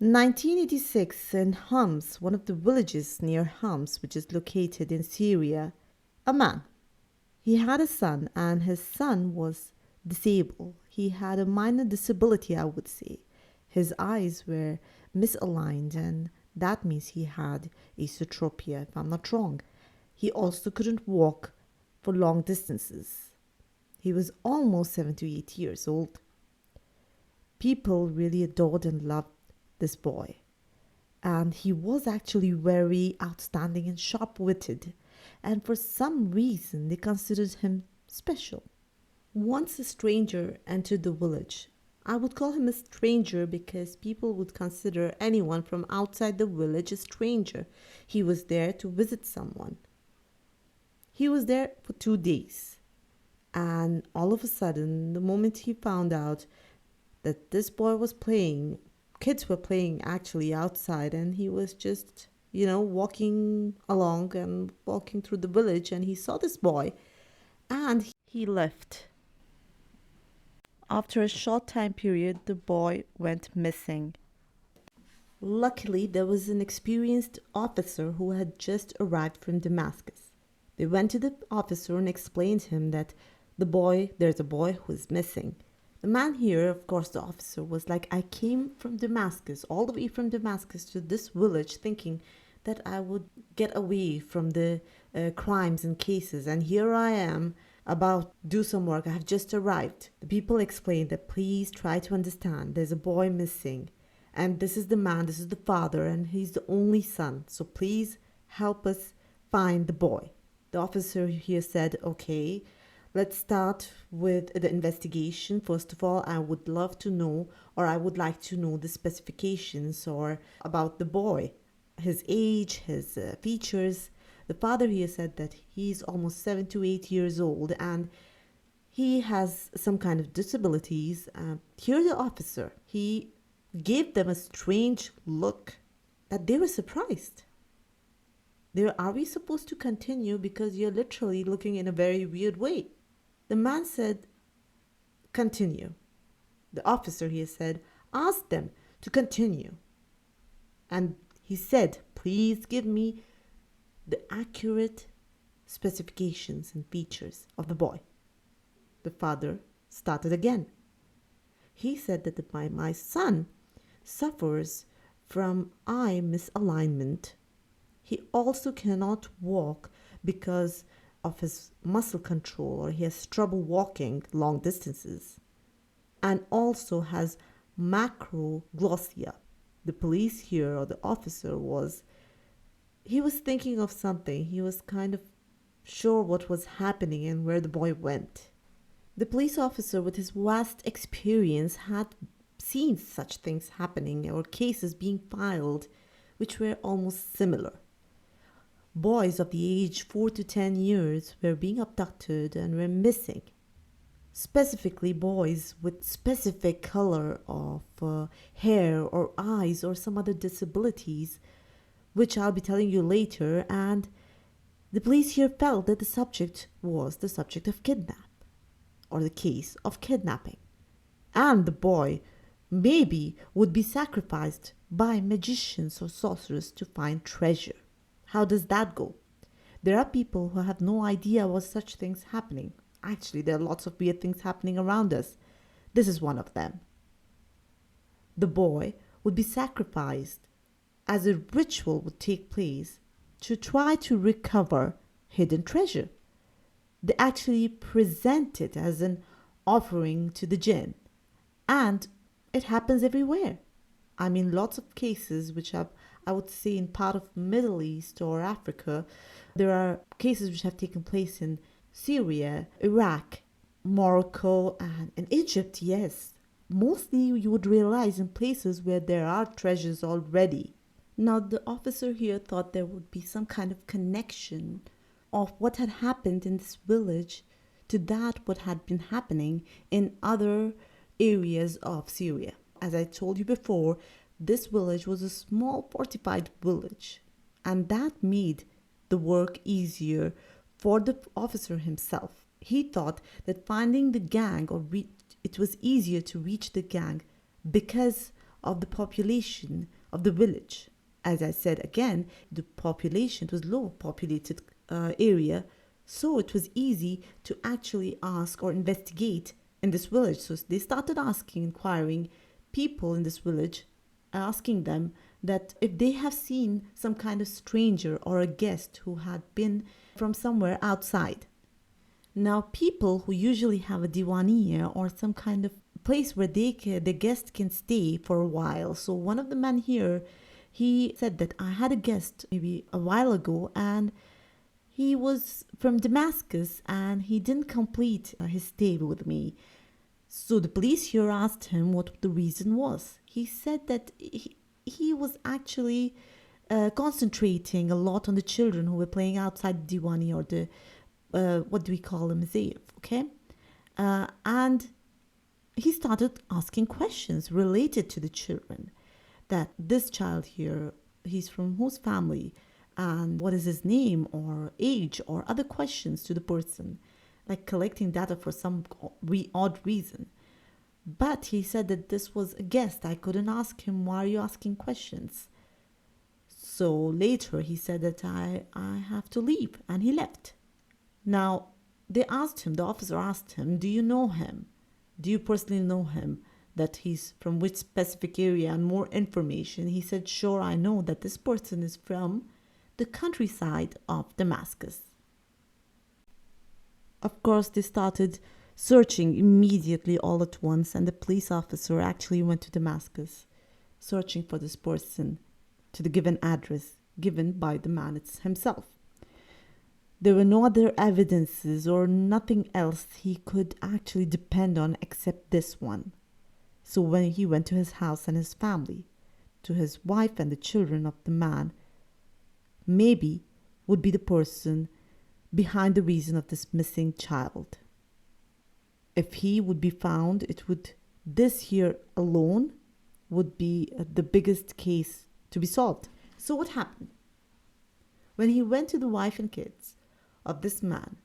1986 in Homs, one of the villages near Homs, which is located in Syria, a man. He had a son, and his son was disabled. He had a minor disability, I would say. His eyes were misaligned, and that means he had aesotropia, if I'm not wrong. He also couldn't walk for long distances. He was almost 7 to 8 years old. People really adored and loved this boy. And he was actually very outstanding and sharp witted. And for some reason, they considered him special. Once a stranger entered the village. I would call him a stranger because people would consider anyone from outside the village a stranger. He was there to visit someone. He was there for 2 days. And all of a sudden, the moment he found out that this boy was playing, kids were playing actually outside, and he was just, walking along and walking through the village, and he saw this boy and he left. After a short time period, the boy went missing. Luckily, there was an experienced officer who had just arrived from Damascus. They went to the officer and explained to him that there's a boy who is missing. The man here, of course, the officer was like, I came from Damascus, all the way from Damascus to this village, thinking that I would get away from the crimes and cases. And here I am about do some work. I have just arrived. The people explained that please try to understand. There's a boy missing. And this is the man, this is the father, and he's the only son. So please help us find the boy. The officer here said, okay, let's start with the investigation. First of all, I would love to know, or I would like to know the specifications or about the boy, his age, his features. The father here said that he's almost 7 to 8 years old and he has some kind of disabilities. Here the officer, he gave them a strange look that they were surprised. Are we supposed to continue because you're literally looking in a very weird way? The man said, continue. The officer here said, ask them to continue. And he said, please give me the accurate specifications and features of the boy. The father started again. He said that my son suffers from eye misalignment. He also cannot walk because of his muscle control, or he has trouble walking long distances, and also has macroglossia. The police here, or the officer, he was thinking of something. He was kind of sure what was happening and where the boy went. The police officer, with his vast experience, had seen such things happening or cases being filed which were almost similar. Boys of the age 4 to 10 years were being abducted and were missing. Specifically, boys with specific color of hair or eyes or some other disabilities, which I'll be telling you later. And the police here felt that the subject was the subject of kidnap, or the case of kidnapping. And the boy maybe would be sacrificed by magicians or sorcerers to find treasure. How does that go? There are people who have no idea what such things happening. Actually, there are lots of weird things happening around us. This is one of them. The boy would be sacrificed as a ritual would take place to try to recover hidden treasure. They actually present it as an offering to the jinn. And it happens everywhere. I mean, lots of cases which have, I would say, in part of Middle East or Africa. There are cases which have taken place in Syria, Iraq, Morocco, and in Egypt, yes. Mostly you would realize in places where there are treasures already. Now, the officer here thought there would be some kind of connection of what had happened in this village to that what had been happening in other areas of Syria. As I told you before, this village was a small fortified village, and that made the work easier for the officer himself. He thought that finding the gang, it was easier to reach the gang because of the population of the village. As I said again, the population, it was low populated area, so it was easy to actually ask or investigate in this village. So they started asking, inquiring people in this village, asking them that if they have seen some kind of stranger or a guest who had been from somewhere outside. Now, people who usually have a diwania or some kind of place where the guest can stay for a while. So one of the men here, he said that I had a guest maybe a while ago, and he was from Damascus and he didn't complete his stay with me. So the police here asked him what the reason was. He said that he was actually concentrating a lot on the children who were playing outside the Diwani, or the, what do we call them, Zayf, okay? And he started asking questions related to the children. That this child here, he's from whose family, and what is his name or age, or other questions to the person, like collecting data for some odd reason. But he said that this was a guest. I couldn't ask him, why are you asking questions? So later he said that I have to leave, and he left. Now, they asked him, the officer asked him, do you know him? Do you personally know him? That he's from which specific area, and more information. He said, sure, I know that this person is from the countryside of Damascus. Of course, they started searching immediately all at once, and the police officer actually went to Damascus, searching for this person to the given address given by the man himself. There were no other evidences or nothing else he could actually depend on except this one. So when he went to his house and his family, to his wife and the children of the man, maybe would be the person behind the reason of this missing child. If he would be found, this here alone would be the biggest case to be solved. So what happened? When he went to the wife and kids of this man,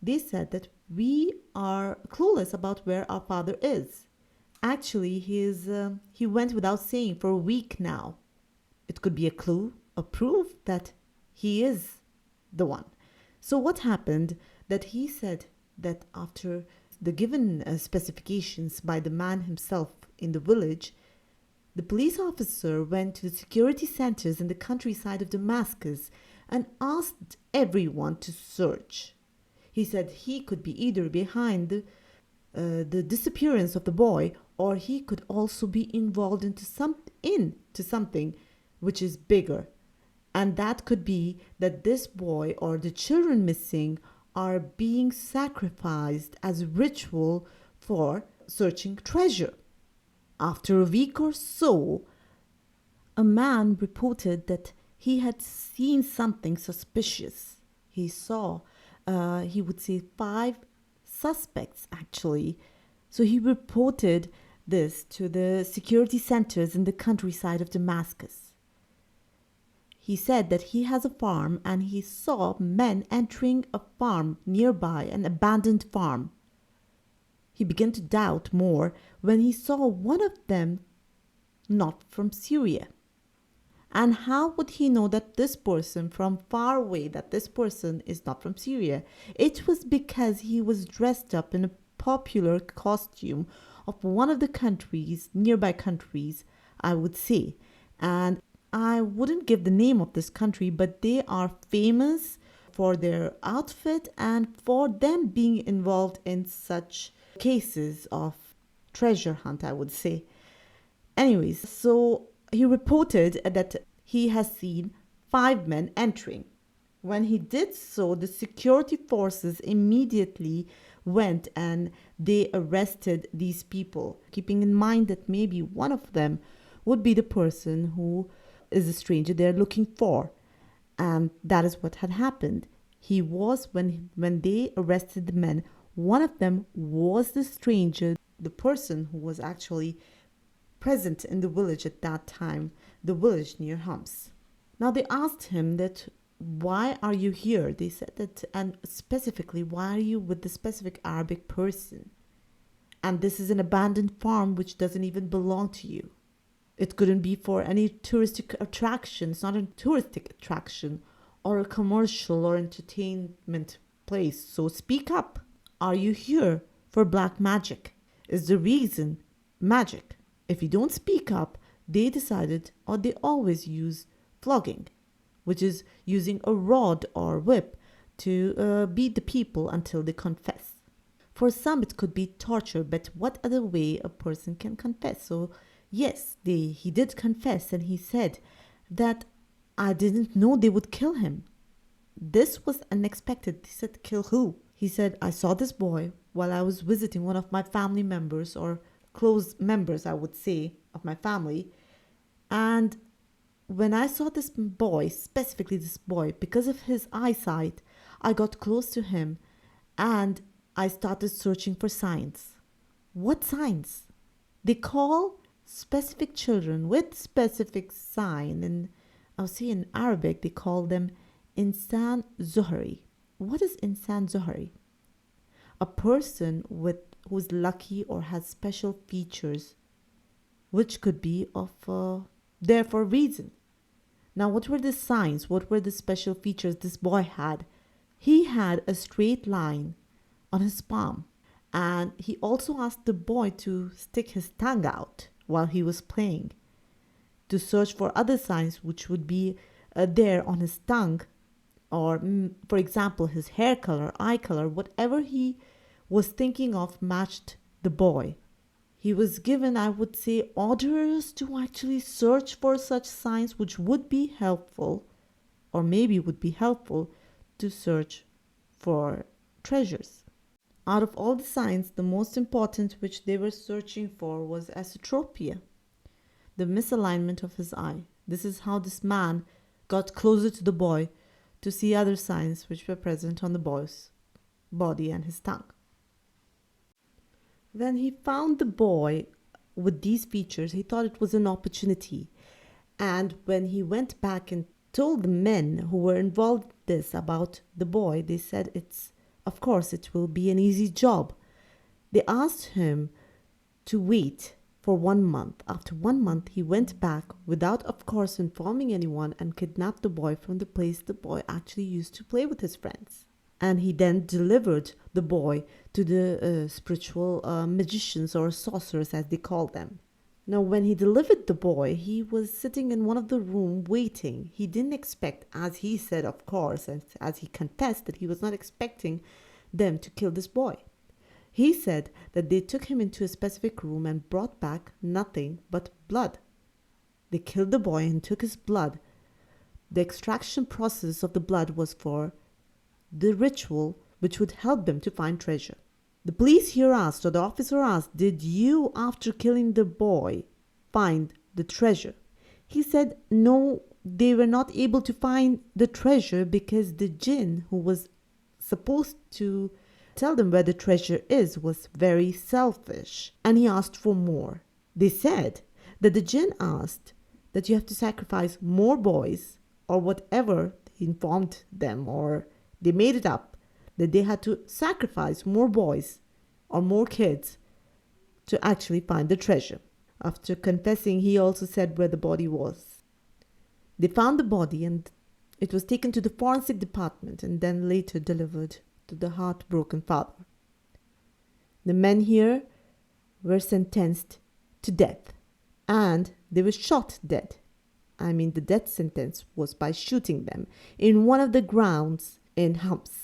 they said that we are clueless about where our father is. Actually, he went without saying for a week now. It could be a clue, a proof that he is the one. So what happened, that he said that after the given specifications by the man himself in the village, the police officer went to the security centers in the countryside of Damascus and asked everyone to search. He said he could be either behind the disappearance of the boy, or he could also be involved into something which is bigger. And that could be that this boy or the children missing are being sacrificed as a ritual for searching treasure. After a week or so, a man reported that he had seen something suspicious. He saw, he would say, 5 suspects actually. So he reported this to the security centers in the countryside of Damascus. He said that he has a farm and he saw men entering a farm nearby, an abandoned farm. He began to doubt more when he saw one of them not from Syria. And how would he know that this person from far away, that this person is not from Syria? It was because he was dressed up in a popular costume of one of the countries, nearby countries, I would say. And I wouldn't give the name of this country, but they are famous for their outfit and for them being involved in such cases of treasure hunt, I would say. Anyways, so he reported that he has seen 5 men entering. When he did so, the security forces immediately went and they arrested these people, keeping in mind that maybe one of them would be the person who is a stranger they're looking for. And that is what had happened. He was, when they arrested the men, one of them was the stranger, the person who was actually present in the village at that time, the village near Homs. Now they asked him that, why are you here? They said that, and specifically, why are you with the specific Arabic person? And this is an abandoned farm which doesn't even belong to you. It couldn't be for any touristic attraction. It's not a touristic attraction or a commercial or entertainment place. So speak up. Are you here for black magic? Is the reason magic? If you don't speak up, they decided, or they always use flogging, which is using a rod or whip to beat the people until they confess. For some, it could be torture, but what other way a person can confess? So, yes, he did confess, and he said that I didn't know they would kill him. This was unexpected. He said, kill who? He said, I saw this boy while I was visiting one of my family members, or close members, I would say, of my family. And when I saw this boy, specifically this boy, because of his eyesight, I got close to him and I started searching for signs. What signs? They call specific children with specific sign, and I'll say in Arabic they call them insan zuhri. What is insan zuhri? A person who's lucky or has special features, which could be of there for a reason. Now, what were the signs? What were the special features this boy had? He had a straight line on his palm, and he also asked the boy to stick his tongue out while he was playing to search for other signs which would be there on his tongue, or for example his hair color, eye color, whatever he was thinking of matched the boy. He was given, I would say, orders to actually search for such signs which would be helpful, or maybe would be helpful to search for treasures. Out of all the signs, the most important which they were searching for was esotropia, the misalignment of his eye. This is how this man got closer to the boy to see other signs which were present on the boy's body and his tongue. When he found the boy with these features, he thought it was an opportunity. And when he went back and told the men who were involved in this about the boy, they said of course it will be an easy job. They asked him to wait for 1 month. After 1 month, he went back without, of course, informing anyone, and kidnapped the boy from the place the boy actually used to play with his friends. And he then delivered the boy to the spiritual magicians or sorcerers, as they call them. Now, when he delivered the boy, he was sitting in one of the rooms waiting. He didn't expect, as he said, of course, and as he confessed, that he was not expecting them to kill this boy. He said that they took him into a specific room and brought back nothing but blood. They killed the boy and took his blood. The extraction process of the blood was for the ritual which would help them to find treasure. The police here asked, or the officer asked, did you, after killing the boy, find the treasure? He said, no, they were not able to find the treasure because the jinn who was supposed to tell them where the treasure is was very selfish, and he asked for more. They said that the jinn asked that you have to sacrifice more boys, or whatever he informed them, or they made it up, that they had to sacrifice more boys or more kids to actually find the treasure. After confessing, he also said where the body was. They found the body and it was taken to the forensic department and then later delivered to the heartbroken father. The men here were sentenced to death, and they were shot dead. I mean, the death sentence was by shooting them in one of the grounds in Homs.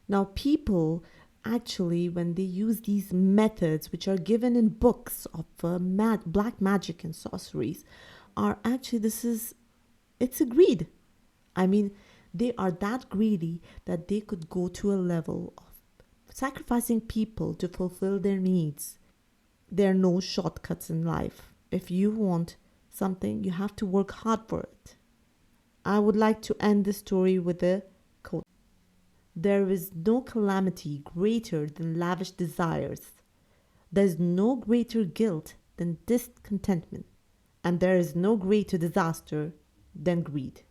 Now, people actually, when they use these methods, which are given in books of black magic and sorceries, are actually, it's a greed. I mean, they are that greedy that they could go to a level of sacrificing people to fulfill their needs. There are no shortcuts in life. If you want something, you have to work hard for it. I would like to end this story with a quote. There is no calamity greater than lavish desires. There is no greater guilt than discontentment. And there is no greater disaster than greed.